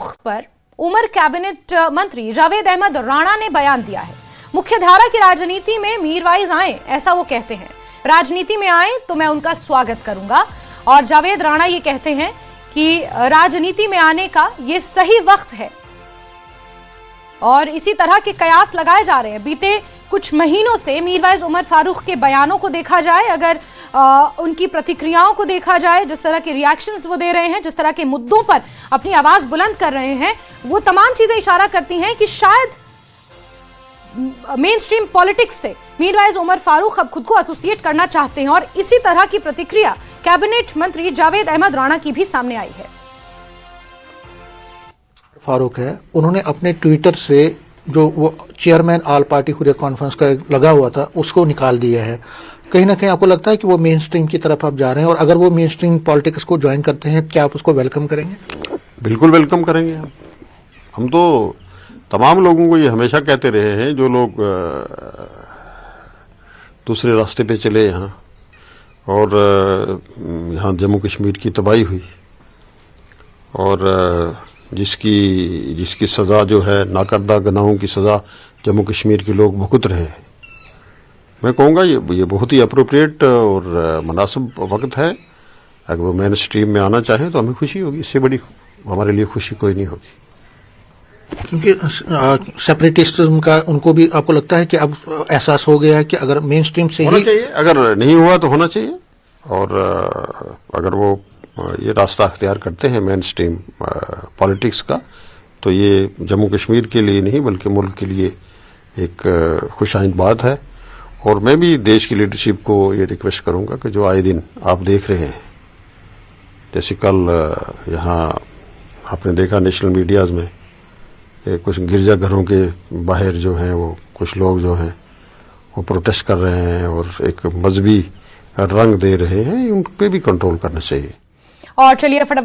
फारूक पर उमर कैबिनेट मंत्री जावेद अहमद राणा ने बयान दिया है। मुख्यधारा की राजनीति में मीरवाइज आए, ऐसा वो कहते हैं। राजनीति में आए तो मैं उनका स्वागत करूंगा। और जावेद राणा ये कहते हैं कि राजनीति में आने का ये सही वक्त है। और इसी तरह के कयास लगाए जा रहे हैं। बीते कुछ महीनों से मीरवाइज उमर फारूक के बयानों को देखा जाए, अगर उनकी प्रतिक्रियाओं को देखा जाए, जिस तरह के रिएक्शंस वो दे रहे हैं, जिस तरह के मुद्दों पर अपनी आवाज बुलंद कर रहे हैं, वो तमाम चीजें इशारा करती हैं कि शायद मेन स्ट्रीम पॉलिटिक्स से मीरवाइज उमर फारूक अब खुद को एसोसिएट करना चाहते हैं। और इसी तरह की प्रतिक्रिया कैबिनेट मंत्री जावेद अहमद राणा की भी सामने आई है। फारूक है, उन्होंने अपने ट्विटर से जो वो chairman all party Hurriyat conference का लगा हुआ था उसको निकाल दिया है। कहीं ना कहीं आपको लगता है कि वो मेन स्ट्रीम की तरफ आप जा रहे हैं, और अगर वो मेन स्ट्रीम पॉलिटिक्स को ज्वाइन करते हैं, क्या आप उसको वेलकम करेंगे? बिल्कुल वेलकम करेंगे। हम तो तमाम लोगों को ये हमेशा कहते रहे हैं, जो लोग दूसरे रास्ते पे चले यहाँ, और यहाँ जम्मू कश्मीर की तबाही हुई, और जिसकी सज़ा जो है, नाकर्दा गुनाहों की सज़ा जम्मू कश्मीर के लोग भुगत रहे हैं। मैं कहूँगा ये बहुत ही अप्रोप्रिएट और मुनासिब वक्त है। अगर वो मेन स्ट्रीम में आना चाहें तो हमें खुशी होगी। इससे बड़ी हमारे लिए खुशी कोई नहीं होगी। क्योंकि सेपरेटिज्म का उनको भी आपको लगता है कि अब एहसास हो गया है कि अगर मेन स्ट्रीम से होना चाहिए, अगर नहीं हुआ तो होना चाहिए। और अगर वो ये रास्ता अख्तियार करते हैं मेन स्ट्रीम पॉलिटिक्स का, तो ये जम्मू कश्मीर के लिए नहीं बल्कि मुल्क के लिए एक खुशाइंद बात है। और मैं भी देश की लीडरशिप को ये रिक्वेस्ट करूंगा कि जो आए दिन आप देख रहे हैं, जैसे कल यहाँ आपने देखा नेशनल मीडियाज में कुछ गिरजाघरों के बाहर जो हैं वो कुछ लोग जो हैं वो प्रोटेस्ट कर रहे हैं और एक मजहबी रंग दे रहे हैं, उन पे भी कंट्रोल करना चाहिए। और चलिए